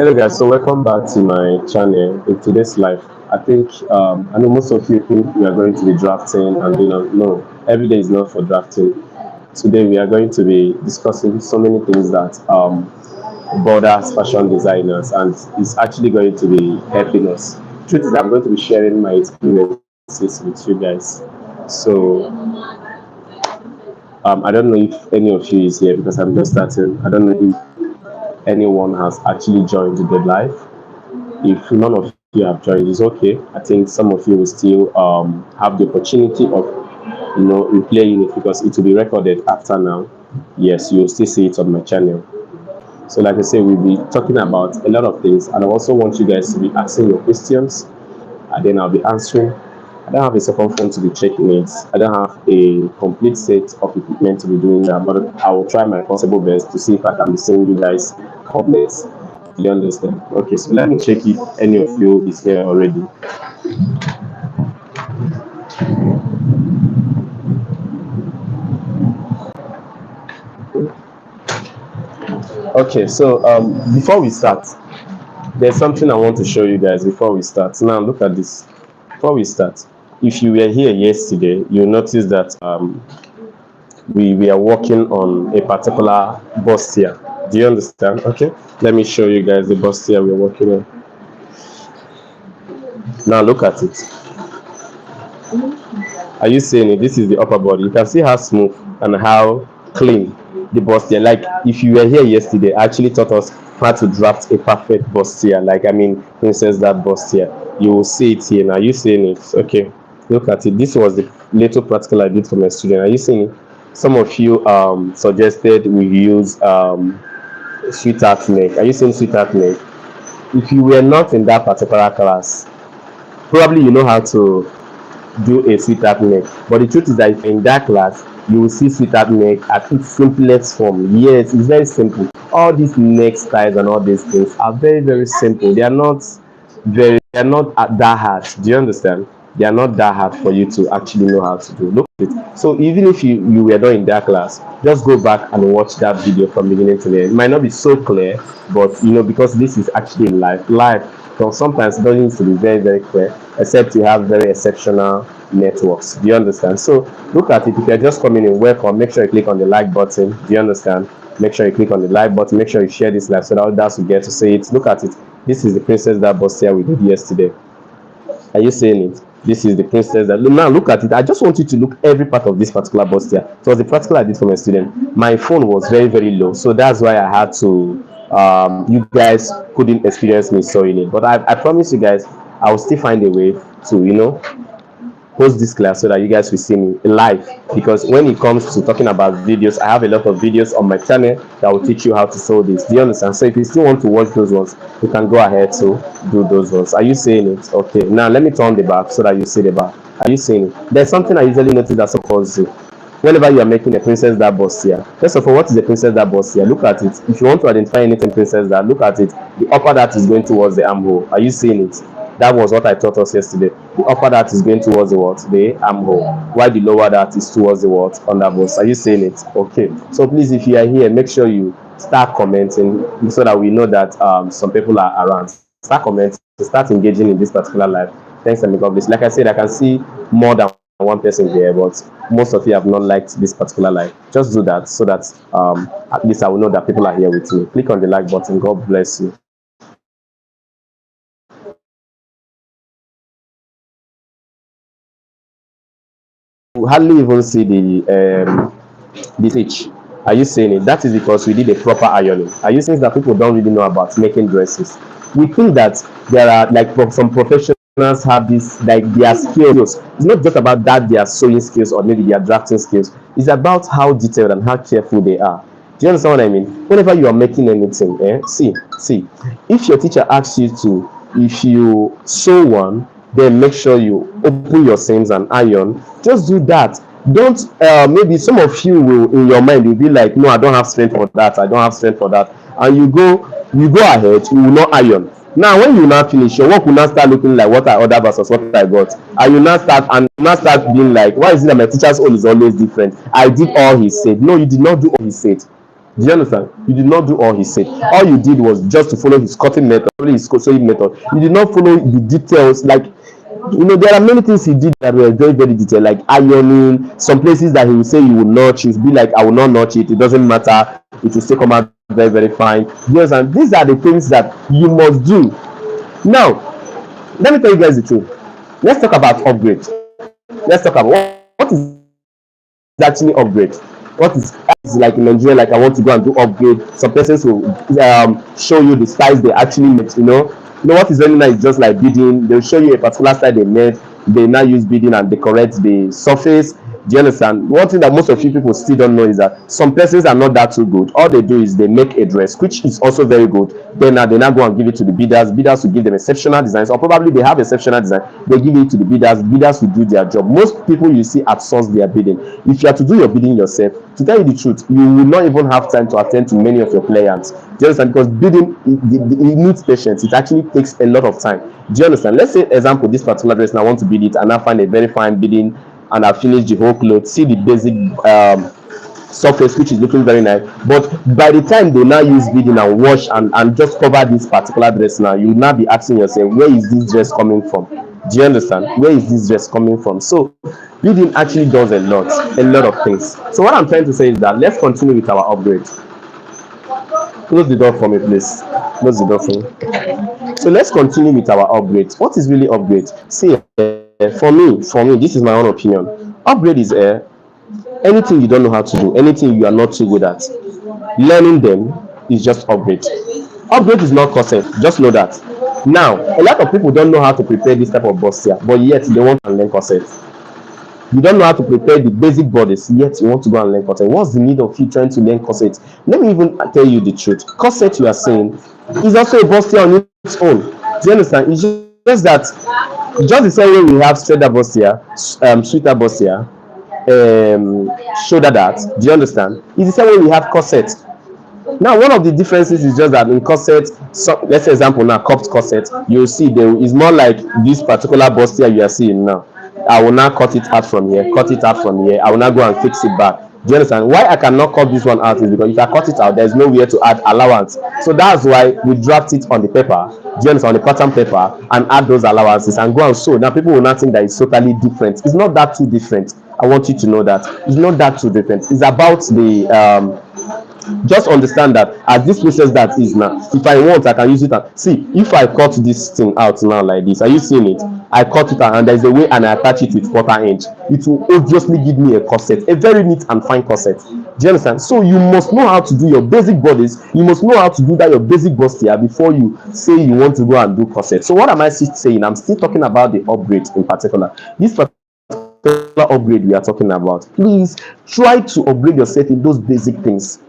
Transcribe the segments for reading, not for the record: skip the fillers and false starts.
Hello guys, so welcome back to my channel. In today's life, I know most of you think we are going to be drafting, and no, every day is not for drafting. Today we are going to be discussing so many things that borders fashion designers, and it's actually going to be helping us. Truth is, I'm going to be sharing my experiences with you guys. So I don't know if any of you is here because I'm just starting. I don't know if anyone has actually joined the live. If none of you have joined, it's okay. I think some of you will still have the opportunity of replaying it because it will be recorded after now. Yes, you'll still see it on my channel. So like I say, we'll be talking about a lot of things, and I also want you guys to be asking your questions, and then I'll be answering. I don't have a second phone to be checking it. I don't have a complete set of equipment to be doing that, but I will try my possible best to see if I can be sending you guys comments. You understand? Okay, so let me check if any of you is here already. Okay, so before we start, there's something I want to show you guys before we start. Now, look at this. Before we start, if you were here yesterday, you'll notice that we are working on a particular bustier. Do you understand? Okay, let me show you guys the bustier we're working on. Now, look at it. Are you seeing it? This is the upper body. You can see how smooth and how clean the bustier. Like if you were here yesterday, I actually taught us how to draft a perfect bustier. Like I mean, princess that bustier. You will see it here. Now, are you seeing it? Okay, look at it. This was the little practical I did for my student. Are you seeing it? Some of you suggested we use sweetheart neck. Are you seeing sweetheart neck? If you were not in that particular class, probably you know how to do a sweetheart neck, but the truth is that in that class you will see sweetheart neck at its simplest form. Yes, it's very simple. All these neck styles and all these things are very simple. They are not that hard. Do you understand? They are not that hard for you to actually know how to do. Look at it. So even if you were not in that class, just go back and watch that video from beginning to end. It might not be so clear, but because this is actually live, because sometimes it doesn't need to be very clear, except you have very exceptional networks. Do you understand? So look at it. If you're just coming in, welcome. Make sure you click on the like button. Do you understand? Make sure you click on the like button. Make sure you share this live so that others will get to see it. Look at it. This is the princess that bustier we did yesterday. Are you seeing it? This is the princess that. Now look at it. I just want you to look every part of this particular bustier. It was the practical I did for my student. My phone was very low, so that's why I had to. You guys couldn't experience me sewing it, but I promise you guys, I will still find a way to post this class so that you guys will see me live, because when it comes to talking about videos, I have a lot of videos on my channel that will teach you how to sew this. Do you understand? So if you still want to watch those ones, you can go ahead to do those ones. Are you seeing it? Okay, now let me turn the back so that you see the back. Are you seeing it? There's something I usually notice that suppose do whenever you are making a princess that bustier. First of all, what is a princess that bustier? Look at it. If you want to identify anything princess that, look at it. The upper that is going towards the armhole. Are you seeing it? That was what I taught us yesterday. The upper that is going towards the what? The armhole. While the lower that is towards the what? Underbust. Are you seeing it? Okay. So please, if you are here, make sure you start commenting so that we know that some people are around. Start commenting, start engaging in this particular live. Thanks and God bless. Like I said, I can see more than one person there, but most of you have not liked this particular live. Just do that so that at least I will know that people are here with me. Click on the like button. God bless you. You hardly even see the stitch. Are you seeing it? That is because we did a proper ironing. Are you seeing that people don't really know about making dresses? We think that there are like some professionals have this like their skills. It's not just about that their sewing skills or maybe their drafting skills. It's about how detailed and how careful they are. Do you understand what I mean? Whenever you are making anything, see, if your teacher asks you to, if you sew one, then make sure you open your seams and iron. Just do that. Don't maybe some of you will in your mind will be like, no, I don't have strength for that, I don't have strength for that, and you go ahead, you will not iron. Now when you now finish, your work will now start looking like what I order versus what I got, and you now start being like, why is it that my teacher's own is always different? I did all he said. No, you did not do all he said. Do you understand? You did not do all he said. All you did was just to follow his cutting method, follow his sewing method. You did not follow the details. Like, there are many things he did that were very, very detailed, like ironing. Some places that he will say you will notch, he'll be like, I will not notch it. It doesn't matter. It will still come out very, very fine. Yes, and these are the things that you must do. Now, let me tell you guys the truth. Let's talk about upgrade. Let's talk about what is actually upgrade. What is like in Nigeria, like I want to go and do upgrade. Some persons will show you the styles they actually make. What is very nice, just like bidding. They'll show you a particular style they made. They now use bidding and decorate the surface. Do you understand? One thing that most of you people still don't know is that some persons are not that too good. All they do is they make a dress, which is also very good. Then they now go and give it to the bidders. Bidders will give them exceptional designs, or probably they have exceptional design. They give it to the bidders. Bidders will do their job. Most people you see outsource their bidding. If you are to do your bidding yourself, to tell you the truth, you will not even have time to attend to many of your clients. Do you understand? Because bidding, it needs patience. It actually takes a lot of time. Do you understand? Let's say, example, this particular dress, and I want to bid it, and I find a very fine bidding, and I finish the whole cloth, see the basic surface, which is looking very nice. But by the time they now use bidding and wash and just cover this particular dress, now you will now be asking yourself, where is this dress coming from? Do you understand? Where is this dress coming from? So bidding actually does a lot of things. So what I'm trying to say is that let's continue with our upgrade. Close the door for me, please. Close the door for me. So let's continue with our upgrades. What is really upgrade? See, for me, this is my own opinion. Upgrade is anything you don't know how to do, anything you are not too good at. Learning them is just upgrade. Upgrade is not corset. Just know that. Now, a lot of people don't know how to prepare this type of bustier, but yet they want to learn corset. You don't know how to prepare the basic bodies, yet you want to go and learn corset. What's the need of you trying to learn corset? Let me even tell you the truth. Corset, you are saying, is also a bustier on its own. Do you understand? It's just that, just the same way we have straighter bustier, sweeter bustier, shoulder that. Do you understand? It's the same way we have corset. Now, one of the differences is just that in corset, so let's say example now, cupped corset, you'll see there is more like this particular bustier you are seeing now. I will now cut it out from here, I will now go and fix it back. Do you understand? Why I cannot cut this one out is because if I cut it out, there's nowhere to add allowance. So that's why we draft it on the paper, do you understand, on the pattern paper, and add those allowances and go and sew. Now people will not think that it's totally different. It's not that too different. I want you to know that it's not that too different. It's about the just understand that as this process that is now, if I want, I can use it. See, if I cut this thing out now like this, are you seeing it? I cut it out and there's a way, and I attach it with quarter inch. It will obviously give me a corset, a very neat and fine corset. Do you understand? So you must know how to do your basic bodies. You must know how to do that your basic bustier before you say you want to go and do corset. So what am I still saying? I'm still talking about the upgrade in particular. This particular upgrade we are talking about. Please try to upgrade yourself in those basic things.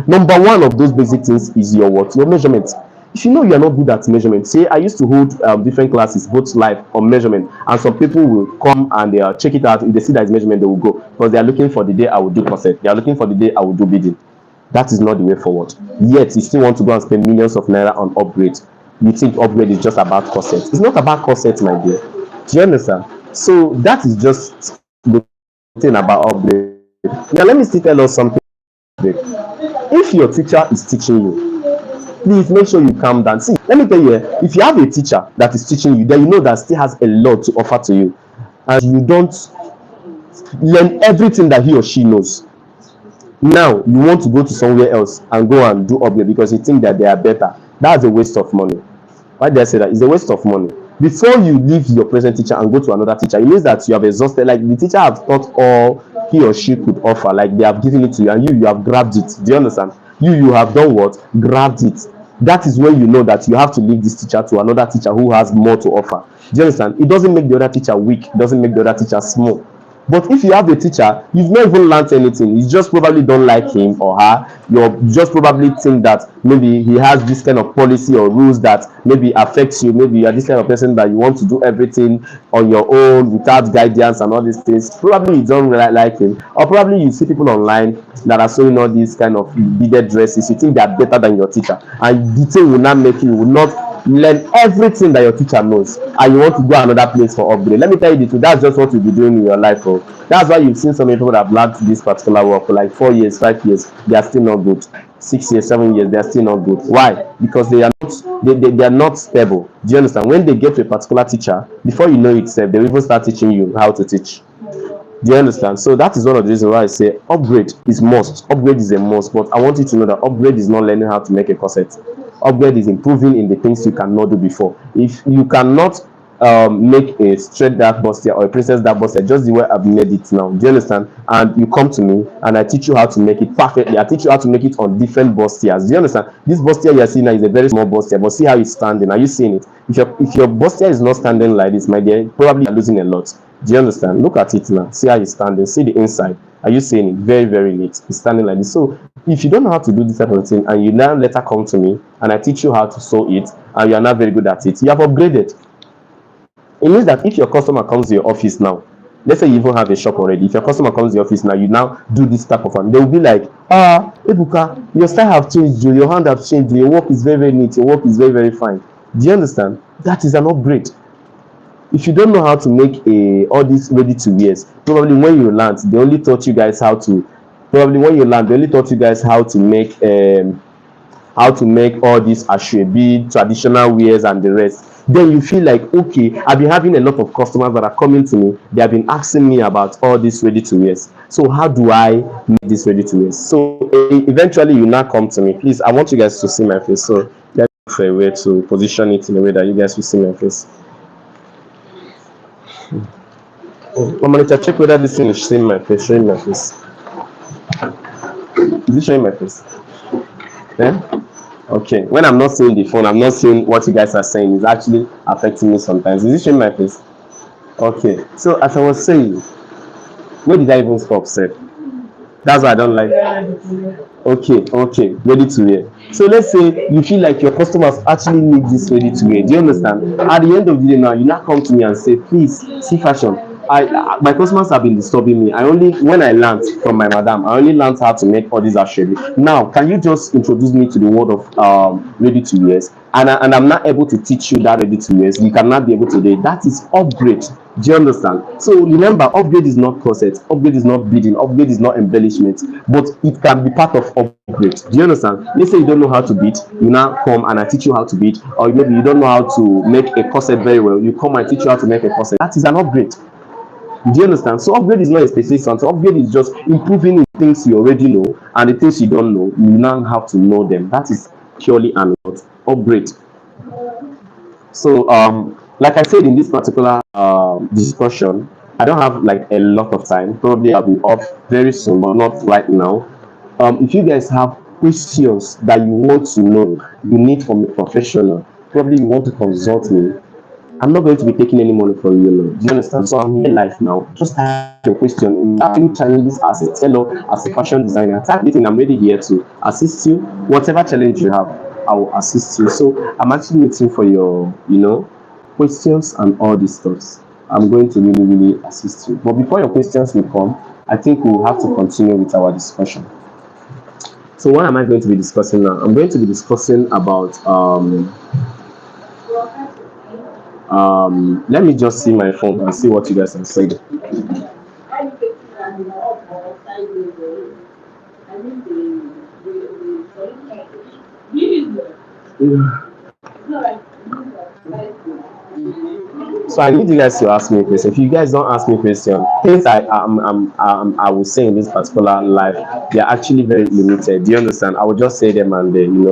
Number one of those basic things is your what? Your measurement. If you know you are not good at measurement, say I used to hold different classes, both live on measurement, and some people will come and they check it out. If they see that it's measurement, they will go, because they are looking for the day I will do corset. They are looking for the day I will do bidding. That is not the way forward. Yet you still want to go and spend millions of naira on upgrade. You think upgrade is just about corset. It's not about corset, my dear. Do you understand? So that is just the thing about upgrade. Now let me still tell us something. If your teacher is teaching you, please make sure you calm down. See, let me tell you, if you have a teacher that is teaching you, then you know that still has a lot to offer to you, and you don't learn everything that he or she knows. Now you want to go to somewhere else and go and do upgrade because you think that they are better. That's a waste of money. Why did I say that? It's a waste of money. Before you leave your present teacher and go to another teacher, it means that you have exhausted, like the teacher have taught all he or she could offer, like they have given it to you, and you have grabbed it. Do you understand? You have done what? Grabbed it. That is when you know that you have to leave this teacher to another teacher who has more to offer. Do you understand? It doesn't make the other teacher weak, it doesn't make the other teacher small. But if you have a teacher, you've not even learned anything. You just probably don't like him or her. You just probably think that maybe he has this kind of policy or rules that maybe affects you. Maybe you are this kind of person that you want to do everything on your own without guidance and all these things. Probably you don't really like him. Or probably you see people online that are showing all these kind of beaded dresses. You think they are better than your teacher. And the thing will not make you will not learn everything that your teacher knows, and you want to go another place for upgrade. Let me tell you the truth, that's just what you'll be doing in your life. That's why you've seen so many people that have learned this particular work for like 4 years, 5 years, they are still not good. 6 years, 7 years, they are still not good. Why? Because they are not stable. Do you understand? When they get to a particular teacher, before you know it, they will even start teaching you how to teach. Do you understand? So that is one of the reasons why I say upgrade is must. Upgrade is a must. But I want you to know that upgrade is not learning how to make a corset. Upgrade is improving in the things you cannot do before. If you cannot make a straight dark bustier or a princess dark bustier just the way I've made it now, do you understand? And you come to me and I teach you how to make it perfectly. I teach you how to make it on different bustiers. Do you understand? This bustier you're seeing now is a very small bustier, but see how it's standing. Are you seeing it? If your bustier is not standing like this, my dear, probably you're losing a lot. Do you understand? Look at it now. See how it's standing. See the inside. Are you seeing it? Very, very neat. It's standing like this. So if you don't know how to do this type of thing and you now later come to me and I teach you how to sew it and you are not very good at it, you have upgraded. It means that if your customer comes to your office now, let's say you even have a shop already. If your customer comes to your office now, you now do this type of one. They will be like, Ebuka, your style have changed, your hand have changed, your work is very, very neat, your work is very, very fine. Do you understand? That is an upgrade. If you don't know how to make all these ready to wears, probably when you learned, they only taught you guys how to. Probably when you learned, they only taught you guys how to make all these ashwebi, traditional wears and the rest. Then you feel like, okay, I've been having a lot of customers that are coming to me. They have been asking me about all these ready to wears. So how do I make this ready to wears? So eventually you now come to me. Please, I want you guys to see my face. So let's look for a way to position it in a way that you guys will see my face. I'm going to check whether this thing is showing my face. Showing my face. Is it showing my face? Yeah? Okay. When I'm not seeing the phone, I'm not seeing what you guys are saying. It's actually affecting me sometimes. Is it showing my face? Okay. So as I was saying, where did I even stop, sir? That's why I don't like. Okay, ready to wear. So let's say you feel like your customers actually need this ready to wear. Do you understand? At the end of the day now, you now come to me and say, please, CeeFashion. My customers have been disturbing me. When I learned from my madam, I only learned how to make all these ashwebi. Now, can you just introduce me to the world of ready to wears? And I'm not able to teach you that ready to wears. You cannot be able to do it. That is upgrade. Do you understand? So remember, upgrade is not corset, upgrade is not beading, upgrade is not embellishment, but it can be part of upgrade. Do you understand? Let's say you don't know how to bead, you now come and I teach you how to bead, or maybe you don't know how to make a corset very well, you come and teach you how to make a corset. That is an upgrade. Do you understand? So upgrade is not a specific something. Upgrade is just improving in things you already know, and the things you don't know, you now have to know them. That is purely an upgrade. So like I said in this particular discussion, I don't have like a lot of time. Probably I'll be off very soon, but not right now. If you guys have questions that you want to know, you need from a professional, probably you want to consult me. I'm not going to be taking any money from you now. Do you understand? So I'm here live now. Just ask your question. Asking challenges as a tailor, as a fashion designer. Type it in. I'm ready here to assist you. Whatever challenge you have, I will assist you. So I'm actually waiting for your, questions and all these stuff. I'm going to really, really assist you. But before your questions will come, I think we will have to continue with our discussion. So what am I going to be discussing now? I'm going to be discussing about let me just see my phone and see what you guys have said. So I need you guys to ask me a question. If you guys don't ask me a question, things I will say in this particular live, they are actually very limited. Do you understand? I will just say them and then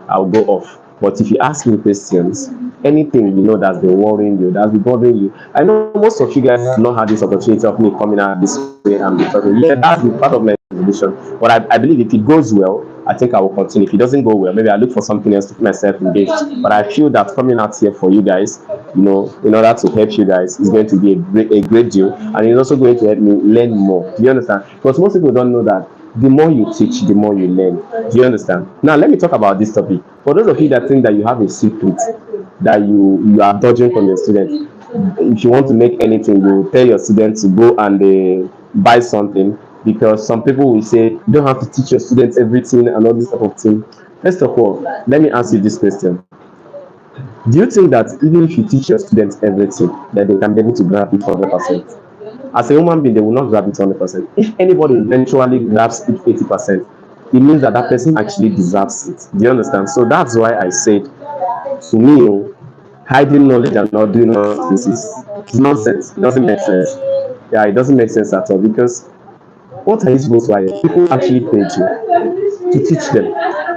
I'll go off. But if you ask me questions, anything that's been worrying you, that's been bothering you, I know most of you guys have not had this opportunity of me coming out this way and talking. Yeah, that's been part of my vision. But I believe if it goes well, I think I will continue. If it doesn't go well, maybe I look for something else to keep myself engaged. But I feel that coming out here for you guys, in order to help you guys, is going to be a great deal, and it's also going to help me learn more. Do you understand? Because most people don't know that the more you teach, the more you learn. Do you understand? Now, let me talk about this topic. For those of you that think that you have a secret that you are dodging from your students, if you want to make anything, you tell your students to go and buy something, because some people will say you don't have to teach your students everything and all this type of thing. First of all, let me ask you this question. Do you think that even if you teach your students everything, that they can be able to grab it 100%? As a human being, they will not grab it 100%. If anybody eventually grabs it 80%, it means that that person actually deserves it. Do you understand? So that's why I said, to me, hiding knowledge and not doing all this is nonsense. It doesn't make sense. Yeah, it doesn't make sense at all, because what are you supposed to hide? People actually paid you to teach them,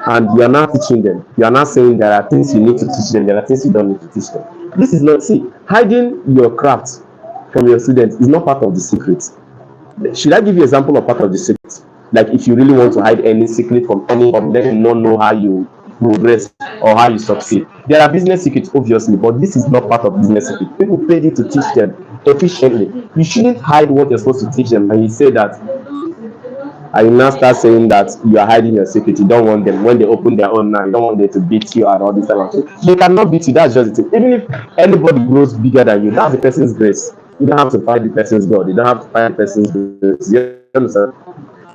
and you are not teaching them. You are not saying there are things you need to teach them, there are things you don't need to teach them. This is not, see, hiding your craft from your students is not part of the secret. Should I give you an example of part of the secret? Like, if you really want to hide any secret from anyone, let them not know how you progress or how you succeed. There are business secrets, obviously, but this is not part of business secret. People paid you to teach them efficiently. You shouldn't hide what you're supposed to teach them, and you say that, and you now start saying that you are hiding your secret. You don't want them, when they open their own now, you don't want them to beat you and all this kind of thing. They cannot beat you. That's just it. Even if anybody grows bigger than you, that's the person's grace. You don't have to fight the person's God. You don't have to fight the person's grace. You understand?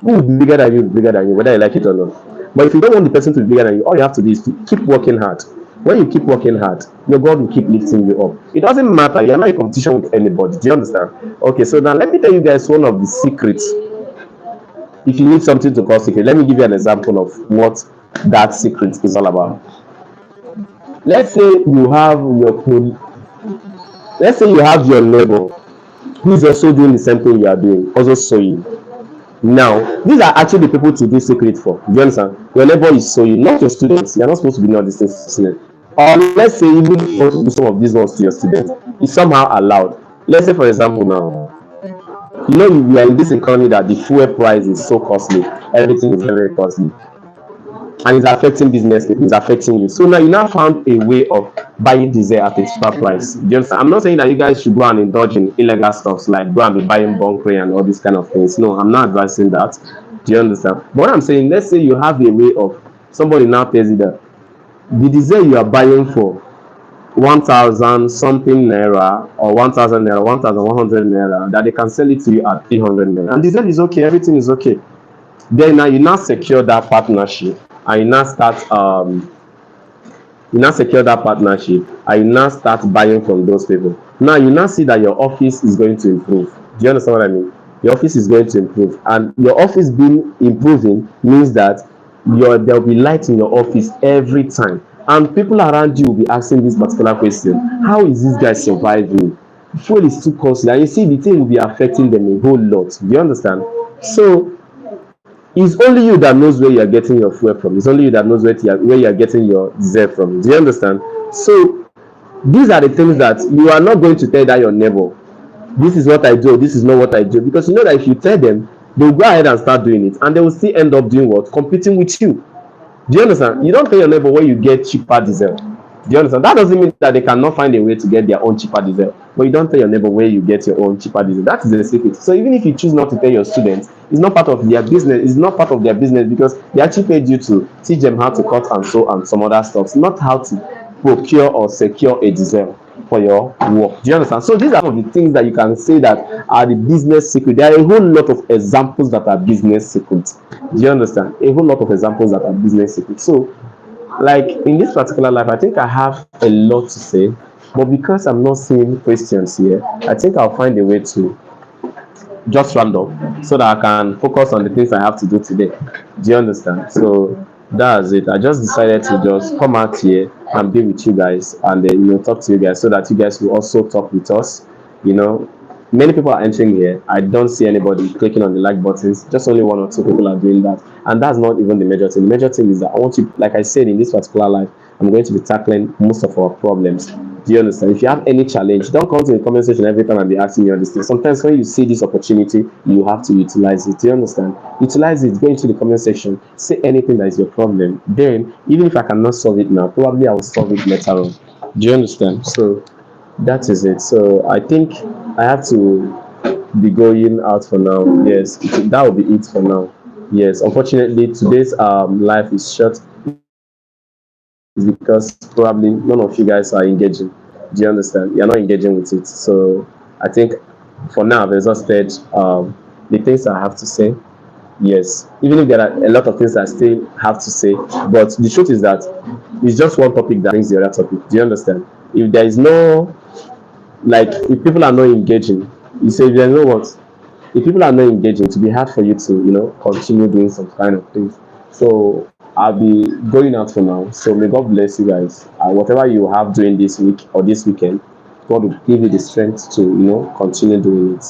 Who will be bigger than you is bigger than you, whether you like it or not. But if you don't want the person to be bigger than you, all you have to do is to keep working hard. When you keep working hard, your God will keep lifting you up. It doesn't matter. You're not in competition with anybody. Do you understand? Okay, so now let me tell you guys one of the secrets. If you need something to call secret, let me give you an example of what that secret is all about. Let's say you have let's say you have your neighbor who is also doing the same thing you are doing, also sewing. Now, these are actually the people to do secret for. Do you understand? Your neighbor is sewing, not your students. You're not supposed to be doing all these things to students. Or let's say even if you want to do some of these ones to your students, it's somehow allowed. Let's say, for example, now, we are in this economy that the fuel price is so costly, everything is very, very costly, and it's affecting business, it's affecting you. So now you now found a way of buying diesel at a cheaper price. Do you understand? I'm not saying that you guys should go and indulge in illegal stuff like go and be buying bunkering and all these kind of things. No, I'm not advising that. Do you understand? But what I'm saying, let's say you have a way of, somebody now tells you that the diesel you are buying for 1,000 something naira, or 1,000 naira, 1,100 naira, that they can sell it to you at 300 naira, and diesel is okay, everything is okay. Then now you now secure that partnership, and you now secure that partnership, and you now start buying from those people. Now you now see that your office is going to improve. Do you understand what I mean? Your office is going to improve, and your office being improving means that there will be light in your office every time, and people around you will be asking this particular question: how is this guy surviving? Fuel is too costly, and you see the thing will be affecting them a whole lot. Do you understand? So it's only you that knows where you are getting your fuel from. It's only you that knows where you are getting your diesel from. Do you understand? So these are the things that you are not going to tell that your neighbor, this is what I do, this is not what I do, because you know that if you tell them, they'll go ahead and start doing it, and they will still end up doing what? Competing with you. Do you understand? You don't tell your neighbor where you get cheaper diesel. Do you understand? That doesn't mean that they cannot find a way to get their own cheaper diesel, but you don't tell your neighbor where you get your own cheaper diesel. That is the secret. So even if you choose not to tell your students, it's not part of their business. It's not part of their business, because they actually paid you to teach them how to cut and sew and some other stuff, not how to procure or secure a diesel for your work. Do you understand? So these are some of the things that you can say that are the business secret. There are a whole lot of examples that are business secrets. Do you understand? A whole lot of examples that are business secrets. So, like in this particular life, I think I have a lot to say, but because I'm not seeing questions here, I think I'll find a way to just round up so that I can focus on the things I have to do today. Do you understand? So that's it. I just decided to just come out here and be with you guys, and then talk to you guys, so that you guys will also talk with us. Many people are entering here. I don't see anybody clicking on the like buttons. Just only one or two people are doing that, and that's not even the major thing. The major thing is that I want you, like I said, in this particular life, I'm going to be tackling most of our problems. Do you understand? If you have any challenge, don't come to the comment section every time and be asking me on this thing. Sometimes when you see this opportunity, you have to utilize it. Do you understand? Utilize it. Go into the comment section. Say anything that is your problem. Then, even if I cannot solve it now, probably I will solve it later on. Do you understand? So that is it. So I think I have to be going out for now. Yes, that will be it for now. Yes, unfortunately, today's life is short, is because probably none of you guys are engaging. Do you understand? You're not engaging with it. So I think for now I've exhausted the things I have to say. Yes, even if there are a lot of things I still have to say, but the truth is that it's just one topic that brings the other topic. Do you understand? If there is no, like, if people are not engaging, you say, you know what? If people are not engaging, to be hard for you to continue doing some kind of things. So I'll be going out for now. So may God bless you guys. Whatever you have doing this week or this weekend, God will give you the strength to continue doing it.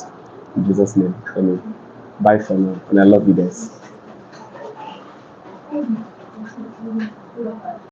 In Jesus' name. Amen. Bye for now. And I love you guys.